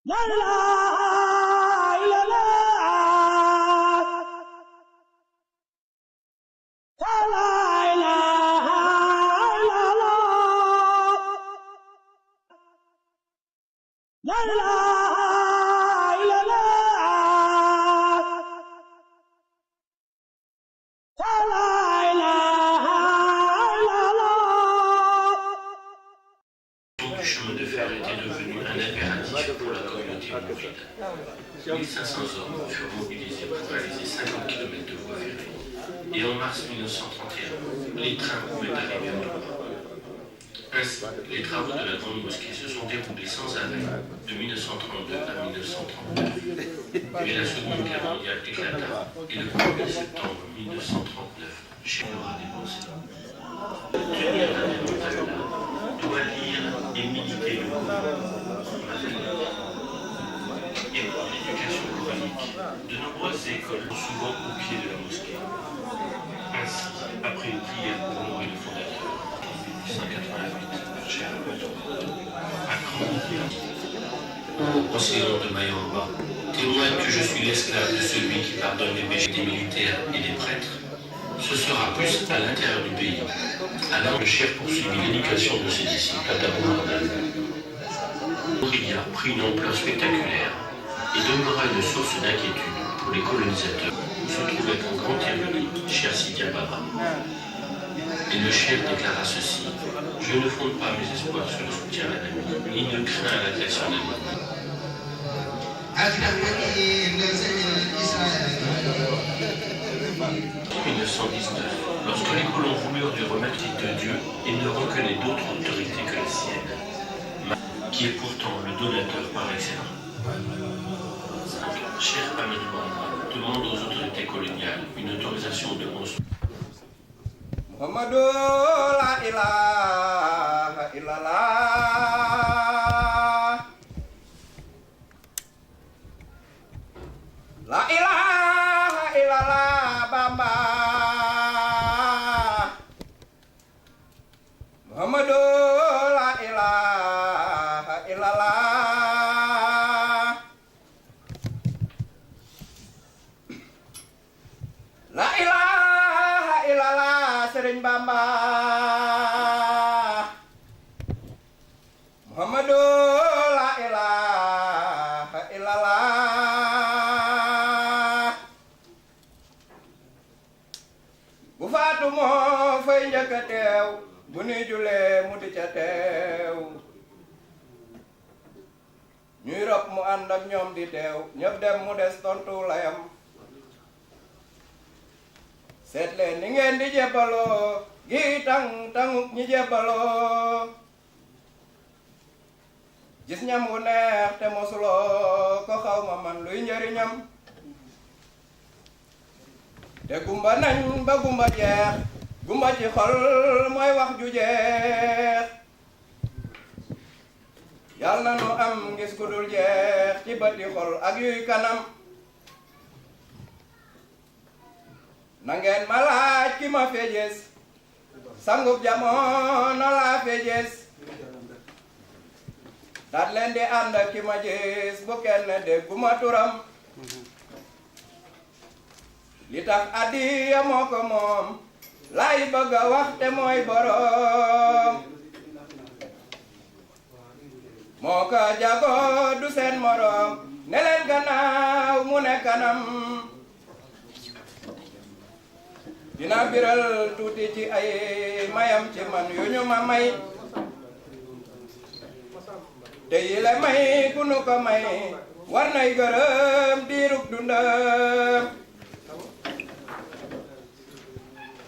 La ilaha illallah. La ilaha illallah. La ilaha illallah. La ilaha illallah. Le chemin de fer était devenu un impératif pour la communauté mouride. 1500 hommes furent mobilisés pour réaliser 50 km de voies ferrées. Et en mars 1931, les trains pouvaient arriver en Europe. Ainsi, les travaux de la Grande Mosquée se sont déroulés sans arrêt de 1932 à 1939. Mais la Seconde Guerre mondiale éclata et le 1er septembre 1939, Cheikh aura dépensé. Tenir la démontage doit lire et militer le Coran. Et pour l'éducation coranique, de nombreuses écoles sont souvent au pied de la mosquée. Ainsi, après une prière pour honorer le fondateur, en 1888, Cheikh Enseignant de Mayamba, témoigne que je suis l'esclave de celui qui pardonne les péchés des militaires et des prêtres. Ce sera plus à l'intérieur du pays. Alors le Cheikh poursuivit l'éducation de ses disciples à Dabou. Il a pris une ampleur spectaculaire et demeura une source d'inquiétude pour les colonisateurs où se trouvait un grand érudit, Cheikh Sidi Baba. Et le Cheikh déclara ceci: je ne fonde pas mes espoirs sur le soutien d'un ami, ni ne crains l'agression d'un ami. En 1919, lorsque les colons voulurent lui remettre titre de Dieu, il ne reconnaît d'autre autorité que la sienne, qui est pourtant le donateur par excellence. Cheikh Ahmadou Bamba demande aux autorités coloniales une autorisation de construire. Muhammadu la ilaha illallah. La ilaha illallah Bamba. Muhammadu la ilaha illallah. La ilaha illallah Serigne Bamba. Muhammadu la ilaha illallah. Bu faatu moo fay njëkk a teew, bu nuy julee mu di ca teew. Ñuy rob mu ànd ak ñoom di teew, ñëpp dem mu des tontu layam. Seet leen ni ngeen di jébbaloo gi tanguk ñi jébbaloo. Gis ñam wu neex te mosuloo ko xaw ma man luy njëriñam. Te gumba nañ ba gumba jeex, gumba ci xol mooy wax ju jeex. Yàlla na nu am gis ku dul jeex ci bëti xol ak yuy kanam. Nangeen ma laaj ki ma fejes, sangub jamono laa fejes. Daat leen di ànd ki ma gis bu kenn dégguma turam. Li tax addiya moo ko moom lay bëgg a wax te mooy borom. Moo ko jago du seen morom, ne leen gannaaw mu ne kanam. Dina biral tuuti ci ay mayam ci man yu ñu ma may. Te yile may ku nu ko may war nay gërëm diirug dundam.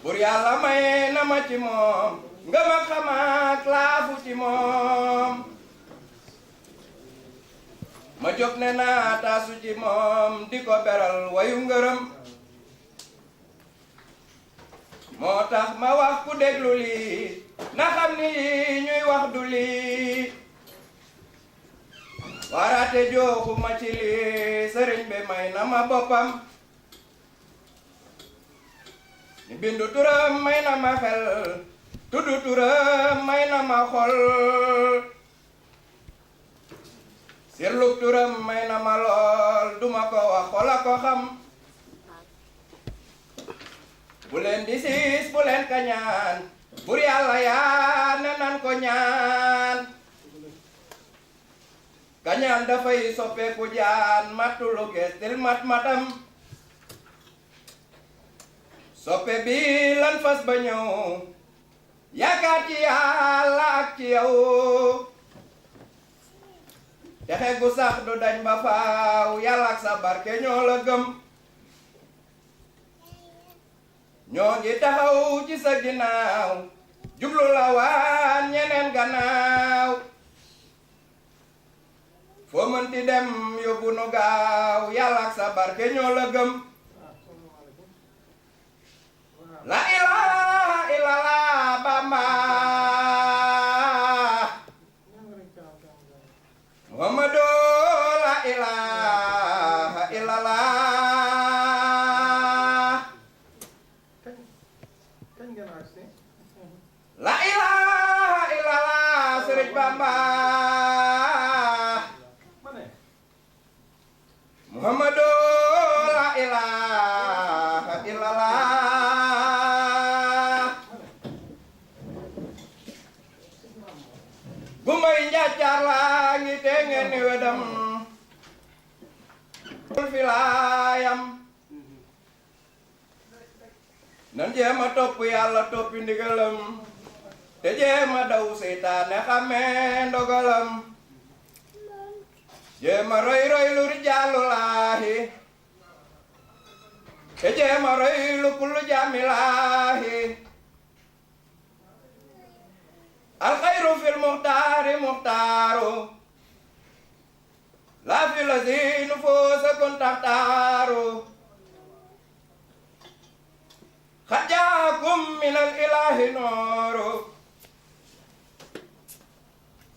Bur Yàlla may na ma ci moom nga ma xamaak laafu ci moom. Ma jóg ne naa taasu ci moom di ko beral wayu ngërëm. Moo tax ma wax ku déglu lii na xam ni ñuy wax du lii. Waraate jooxuma ci lii sëriñ bi may na ma boppam. Ni bindu turam may na ma xel, tuddu turam may na ma xol. Sirlu turam may na ma lool duma ko wax xola ko xam bu leen di siis bu leen ka ñaan bur yàlla yaa ne nan ko ñaan ka ñaan dafay soppeeku jaan matulu gestil matam soppe bi lan fas ba ñëw yaakaar ci yàlla ak ci yow texe gu sax du dañ ba faaw yàlla ak sa barke ñoo la gëm ñoo ngi taxaw ci sa ginnaaw jublu la waan ñeneen gannaaw foo mënti dem yóbbu nu gaaw yàlla ak sa barke ñoo la gëm la ilaha illallah Bamba Muhammadu la ilaha illallah la ilaha illallah Sëriñ Bamba Muhammadu la ilaha illallah gumay njaacaar laa ngi te ngeen ni wedam filaayam nan jéema topp yàlla toppi ndigalam te jéema daw seytaane xamee ndogalam jéema roy roy lu rijaalu laahi te jéema roy lu kullu jaami laahi alxayru fil muxtaari muxtaaru laa fi lazinu foosa kon taxtaaru xad jaakum minal ilaahi nooru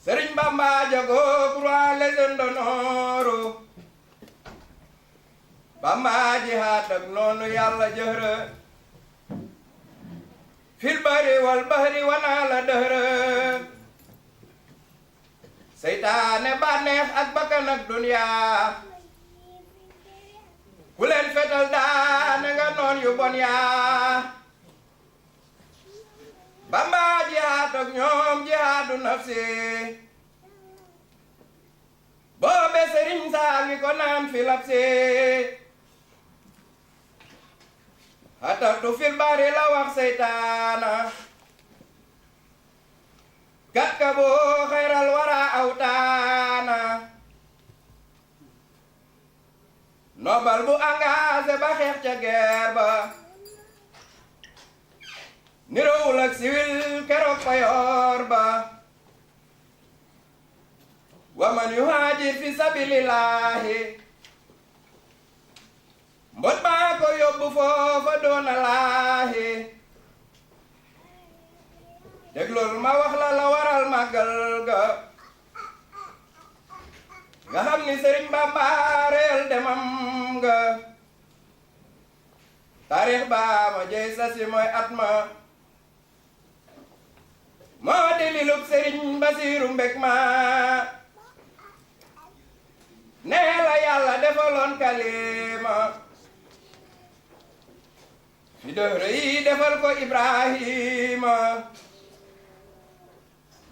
Sëriñ Bamba jago croix légende nooru Bamba jihaad ak noonu yàlla jëhre fil bari wal bahri wana la dëhre seytaane bànneex ak bakkan ak dunya ku leen fetal daane nga noon yu bon yaa Bamba jihaad ak ñoom jihaadu nafsi boobe sëriñ saa ngi ko naan fi lapsi hatartu fil bari la wax seytaana kat ka boo xayral wara awtaana nobal bu engagé ba xeex ca guerre ba niroowul ak siwil keroog payoor ba wa man yuhaajir fi sabilillahi mbot maa ko yóbbu foofa doona laahi déglul ma wax la la waral màggal ga nga xam ni Sëriñ Bamba reel demam nga taarix ba ma jey sa si mooy at ma moo di lilub Sëriñ Basiiru Mbég ma nee la yàlla defaloon kalima fi dëhre yi defal ko Ibrahima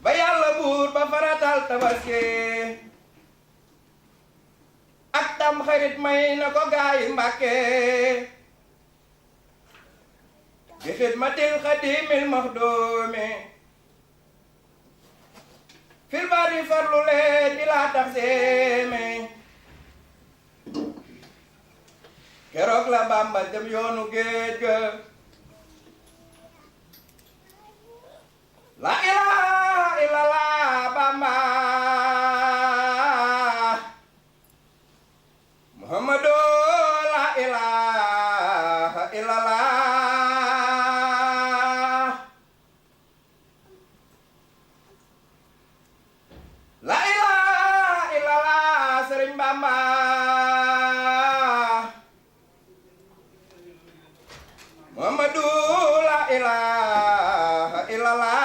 ba yàlla buur ba faratal tabaski ak tam xarit may na ko gaayi Mbàkke bi xidmatil xadimil maxdumi fil bari farlu leen ilaa tax seeme keroog la Bamba dem yoonu géej ga la ilaha illallah Bamba Muhammadu la ilaha illallah la ilaha illallah Sëriñ Bamba Muhammadu la ilaha illallah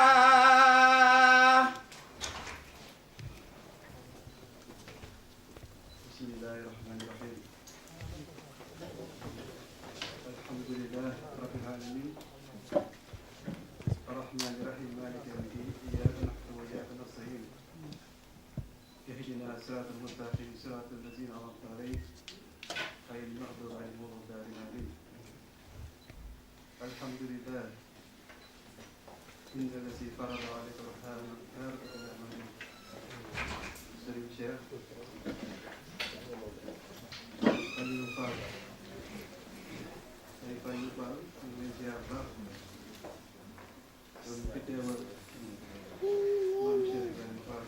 bismillahi rahmani rahim alhamdulilah rabbil alamin arrahmani rahim maliki yawmi din iyyaka na'budu wa iyyaka nasta'in ihdina siratal mustaqim siratal ladzina an'amta alayhim ghayril maghdubi alayhim wa lad-dallin alhamdulilah inna allazi farada alayka al-qur'ana lanahdiyanaka Serigne Cheikh Aliou Fall ay Aliou Fall ñu ngi leen ziar baax doon fi teewal maam Cheikh Ibrahima Fall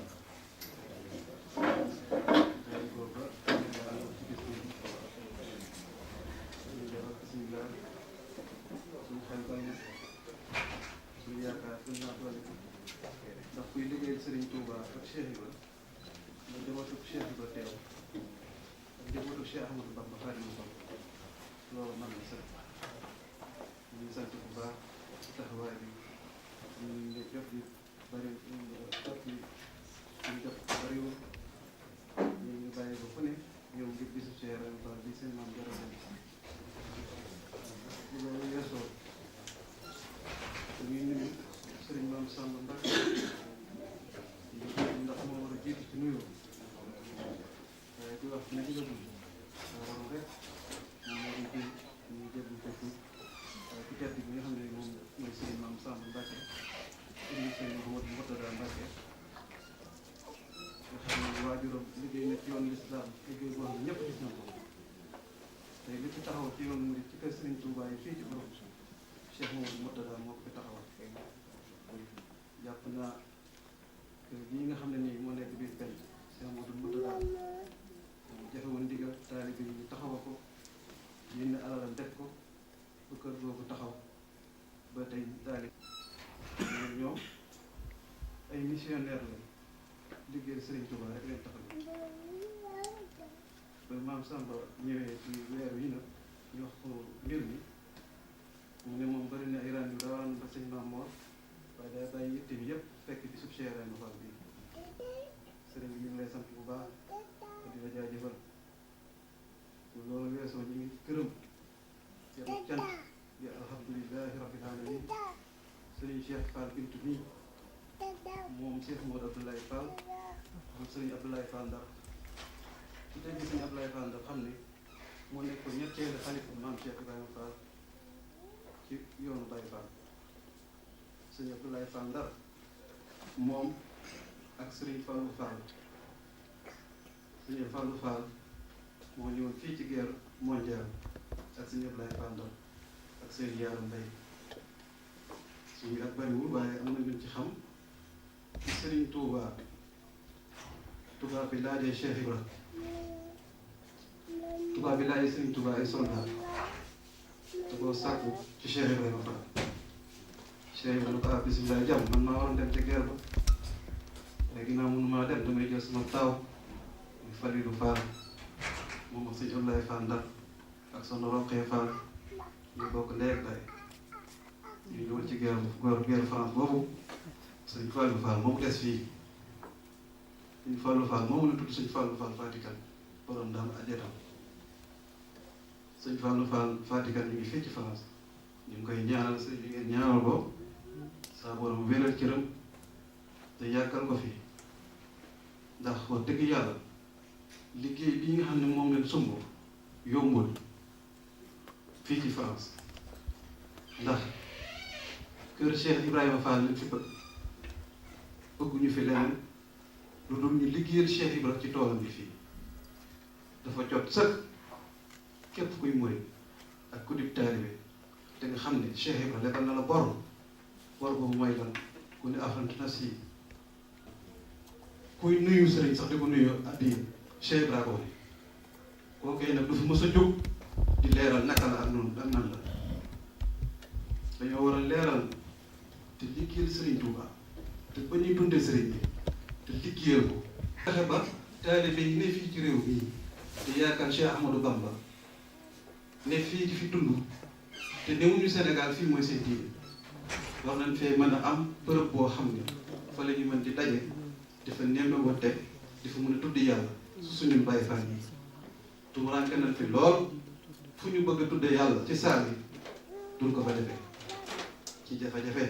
ay booba ñu ngi ànd ci bis bi ñu ngi wax bismillah suñu xel bay na suñu yaakaar gën naa doole ndax kuy liggéeyal Serigne Touba ak Cheikh Ibrahima nga njabootu Cheikh Ibrahima teew ak njabootu Cheikh Ahmadou Bamba Xaadimu Bamba loolu man la sax ñu ngi sant bu baax ci taxawaay bi ñu ngi jot bi bëri jot bi ñu jot bëriwul ñu ngi bàyyi ba fu ne ñëw ngir bisu Cheikh Ibrahima Fall bi seen maam jaral bu loolu weesoo dañuy nuyu Serigne Mame Samba Mbacke ndax moo war a jiitu ci nuyoo waaye di wax ne ci la dund waroon rek moom moo di ñu jël fekk waaye ku tedd bi nga xam ne moom mooy Serigne Mame Samba Mbacke indi Serigne Mouhamadou Mourtada Mbacke nga xam ne waajuram liggéey na ci yoon l'islam liggéey boo xam ne ñëpp gis na ko tey li fi taxaw ci yoon murid ci kër Serigne Touba yi fii ci borom Cheikh Mouhamadou Mourtada moo ko fi taxawal jàpp naa ñi nga xam ne nii moo nekk biir penc Cheikh Mouhamadou Mourtada jafe woon ndigal taalibe yi ñu taxawa ko yénn alalam def ko ba kër googu taxaw ba tey taalib ñoom ay missionnaire la liggéey Serigne Touba rek leen taxaw ba Maam Samba ñëwee ci weer wi nag ñu wax ko mbir mi mu ne moom bëri na ay rànd yu dawaan ba sëñ Maam Mor waaye day bàyyi yitte bi yëpp fekk bi sub Cheikh Ibrahima Fall bi sëriñ bi ñu ngi lay sant bu baax te di la jaajëfal loolu weesoo ñu ngi gërëm seen cant di alhamdulilahi rabbil alamin sëriñ Cheikh Fall Bintu nii moom Cheikh Modou Abdoulaye Fall moom sëriñ Abdoulaye Fall Ndar su tey bi sëriñ Abdoulaye Fall Ndar xam ne moo nekk ko ñetteelu xalifa maam Cheikh Ibrahima Fall ci yoonu Baye Fall sëriñ Abdoulaye Fall Ndar moom ak Serigne Fallou Fall Serigne Fallou Fall moo ñëwoon fii ci guerre mondiale ak Serigne Abdoulaye Fall Ndar ak Serigne Yaaram Mbaye suñu ak bariwul waaye am na luñ ci xam ci Serigne Touba bi laajee Cheikh Ibra Touba bi laajee Serigne Touba ay soldat da koo sàkku ci Cheikh Ibrahima Fall Cheikh Ibrahima ko bisimilah jàmm man maa waroon dem ca guerre ba léegi naa mënu maa dem damay jël sama taaw muy Falilou Fall moom ak sëñ Abdoulaye Fall Ndar ak soxna Roqee Fall ñu bokk ndey ak baay ñu ñëwoon ci guerre France boobu sëñ Fallou Fall moomu des fii sëñ Fallou Fall moomu la tudd sëñ Fallou Fall Fatikan borom daam ajetam sëñ Fallou Fall Fatikan ñu ngi fii ci France ñu ngi koy ñaanal sëñ bi ngeen ñaanal ko saa borom wéral cëram te yàggal ko fi ndax wax dëgg yàlla liggéey bi nga xam ne moom leen sumb yombul fii ci France ndax kër Cheikh Ibrahima Fall lañ fi bëgguñu fi leneen lu dul ñu liggéeyal Cheikh Ibrahima ci toolam bi fii dafa jot sëkk képp kuy murid ak ku di taalibe te nga xam ne Cheikh Ibrahima lebal na la bor boobu mooy lan ku ne afant na si kuy nuyu sëriñ sax di ko nuyu addi Cheikh Ibrahima ko ne kookee nag du fi mës a jóg di leeral naka la ak noonu ak nan la dañoo war a leeral te liggéeyal sëriñ Touba te ba ñuy dundee sëriñ bi te liggéeyal ko fexe ba taalibe yi ne fii ci réew mii te yaakaar Cheikh Ahmadou Bamba ne fii di fi dund te newuñu Sénégal fii mooy seen diine war nañ fee mën a am bërëb boo xam ne fa la ñu mën di daje di fa nemmeewante di fa mën a tudd yàlla suñu Baay Faal yi tumuraanke nañ fi lool fu ñu bëgg a tudde yàlla ci saal yi duñ ko fa defee ci jafe-jafe.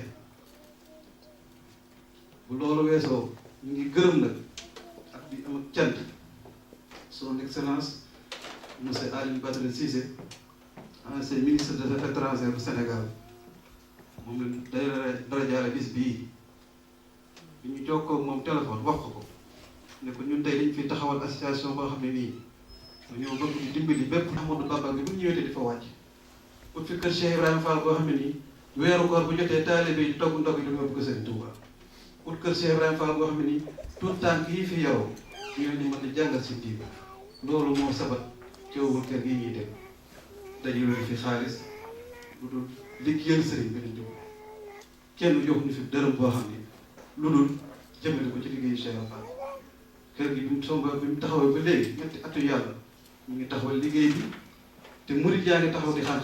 bu loolu weesoo ñu ngi gërëm nag ak di am ak cant son excellence monsieur Alioune Badara Cissé ancien ministre des affaires étrangères bu Sénégal moom la day dara jaare bis bii bi ñu jokkoo moom téléphone wax ko ne ko ñun tey dañ fi taxawal association boo xam ne nii ñoo bëgg di dimbali bépp Ahmadou Bamba bi bu ñu ñëwee te di fa wàcc pour fi kër Cheikh Ibrahima Fall boo xam ne nii weeru koor bu jotee taalibe yi togg ndog yi di yóbbu ko Sëriñ Tuuba pour kër Cheikh Ibrahima Fall boo xam ne nii tout tànk yi fi yaroo ñoo ñu mën a jàngal si diine loolu moo sabat coowul kër gi ñuy dem dañuy fi xaalis lu dul liggéeyal sëriñ bi di kenn jox ñu fi dërëm boo xam ne lu dul jëmale ko ci liggéeyu Cheikh Ibrahima Fall kër gi bi mu taxawee ba léegi ñetti atu yàlla ñu ngi taxawal liggéey bi te murid yaa ngi taxaw di xaar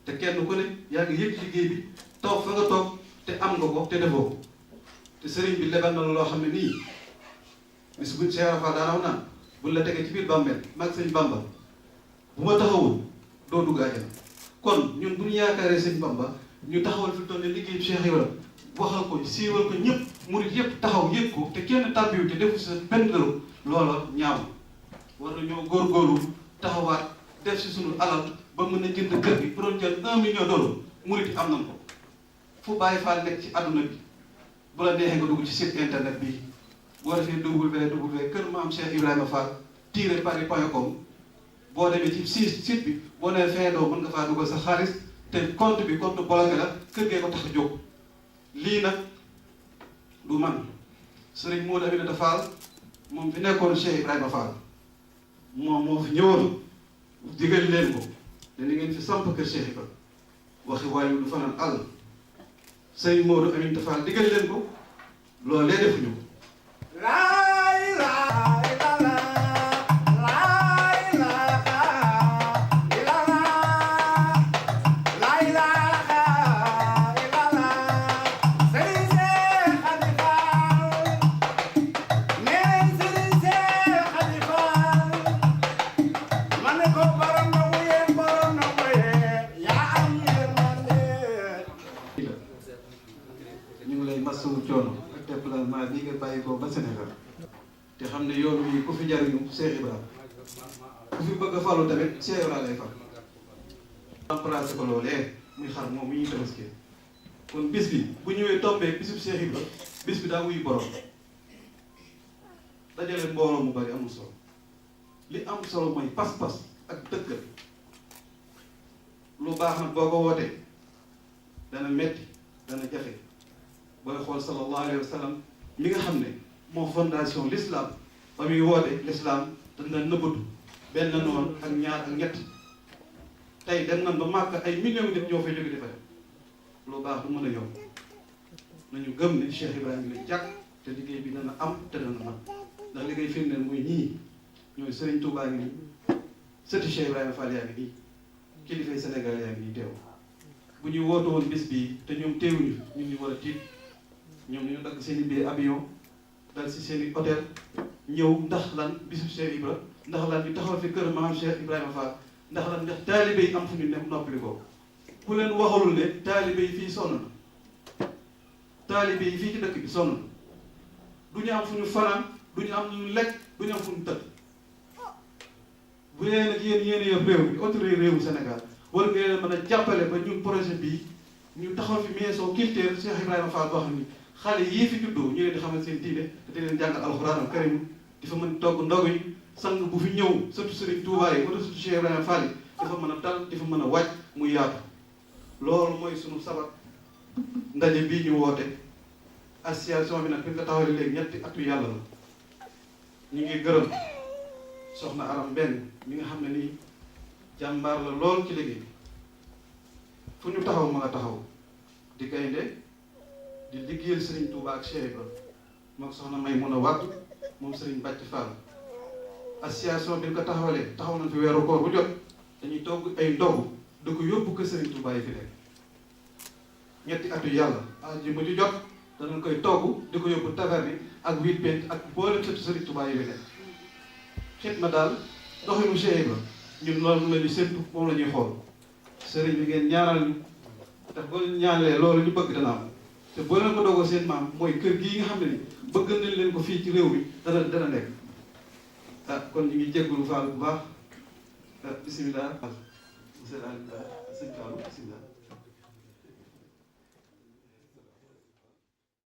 te kenn ku ne yaa ngi yëg liggéey bi toog fa nga toog te am nga ko te defoo ko te sëriñ bi lebal na loo xam ne nii bis bu Cheikh Ibrahima Fall daanaw naan buñ la tegee ci biir bàmmeel mag sëñ Bamba bu ma taxawul doo dugg àjjana kon ñun bu ñu yaakaaree sëñ Bamba ñu taxawal fi toll ne liggéey Cheikh Ibrahima waxal ko siiwal ko ñëpp murid yëpp taxaw yëg ko te kenn tàbbiwu te defu sa benn dërëm loola ñaaw war nañoo góorgóorlu taxawaat def si sunu alal ba mën a jënd kër gi bu doon jël $1 million murid yi am nañ ko fu Baye Fall nekk ci àdduna bi bu la neexee nga dugg ci site internet bi boo defee www kër maam Cheikh Ibrahima Fall -paris.com boo demee ci site bi boo nee feendoo mën nga faa dugal sa xaalis te compte bi compte bloqué la kër gee ko tax a jóg lii nag du man sëriñ Modou Aminata Fall moom fi nekkoon Cheikh Ibrahima Fall moom moo fi ñëwoon digal leen ko ne ni ngeen fi samp kër Cheikh Ibrahima waxi waayu du fanaan àll sëriñ Modou Aminata Fall digal leen ko loolee defuñu ko. bii nga bàyyi ko ba Sénégal te xam ne yoon wi ku fi jariñu Cheikh Ibrahima ku fi bëgg a falu tamit Cheikh Ibrahima lay fal remplacé ko loolee muy xar moom mi ñuy tabaskee kon bis bi bu ñëwee tombee bisub Cheikh Ibrahima bis bi daa wuyu borom dajale mbooloo mu bari amul solo li am solo mooy pas-pas ak dëggal lu baax nag boo ko wootee dana metti dana jafe booy xool sallallahu alayhi wa sallam mi nga xam ne moo fondation l'islam ba muy woote l'islam dana nëbbatu benn noonu ak ñaar ak ñett tey dem nañ ba màkk ay millions nit ñoo fay jóge di fa dem lu baax du mën a yomb nañu gëm ne Cheikh Ibrahima la jàkk te liggéey bi dana am te dana mat ndax li ngay firndeel mooy ñii ñooy Serigne Touba ngi nii sëti Cheikh Ibrahima Fall yaa ngi nii kilifay Sénégal yaa ngi nii teew bu ñu woote woon bis bii te ñoom teewuñu ñun ñu war a tiit ñoom ñu dagg seen i billet avion dal si seen i hôtel ñëw ndax lan bisu Cheikh Ibra ndax lan ñu taxaw fi kër maam Cheikh Ibrahima Fall ndax lan ndax taalibe yi am fu ñu ne noppali ko ku leen waxalul ne taalibe yi fii sonn na taalibe yi fii ci dëkk bi sonn na du ñu am fu ñu fanaan du ñu am ñu lekk du ñu am fu ñu tëdd bu dee nag yéen yëpp réew mi autorité réewu Sénégal war ngeen mën a jàppale ba ñun projet bii ñu taxaw fi maison culturelle Cheikh Ibrahima Fall boo xam ni xale yii fi juddoo ñu leen di xamal seen diine te di leen jàngal alxuraanal karim di fa mën togg ndog yi sang bu fi ñëw surtout Serigne Touba yi wala surtout Cheikh Ibrahima Fall yi dafa mën a dal di fa mën a wàcc muy yaatu loolu mooy sunu sabat ndaje bii ñu woote association bi nag bi nga taxawale léegi ñetti atu yàlla la ñu ngi gërëm soxna Aram Benn mi nga xam ne nii jàmbaar la lool ci liggéey fu ñu taxaw ma nga taxaw di gaynde di liggéeyal Serigne Touba ak Cheikh Ibra moom soxna may mun a wàtt moom Serigne Bàcc Fall association bi nga ko taxawalee taxaw nañ fi weeru koor bu jot dañuy togg ay ndogu da ko yóbbu ko Serigne Touba yi fi nekk ñetti atu yàlla àjjuma ju jot danañ koy togg di ko yóbbu taverne ak huit penc ak boolem sëtu Serigne Touba yi fi nekk xit ma daal doxinu Cheikh Ibra ñun loolu la ñu séntu moom la ñuy xool sëriñ bi ngeen ñaanal ñu te boo leen ñaanalee loolu ñu bëgg dana am te boo leen ko doogoo seen maam mooy kër gii nga xam ne ni bëgg nañ leen ko fii ci réew mi dana nekk kon ñu ngi jégalu Fall bu baax bisimilah. monsieur Aliou sëñ Fallou bisimilah.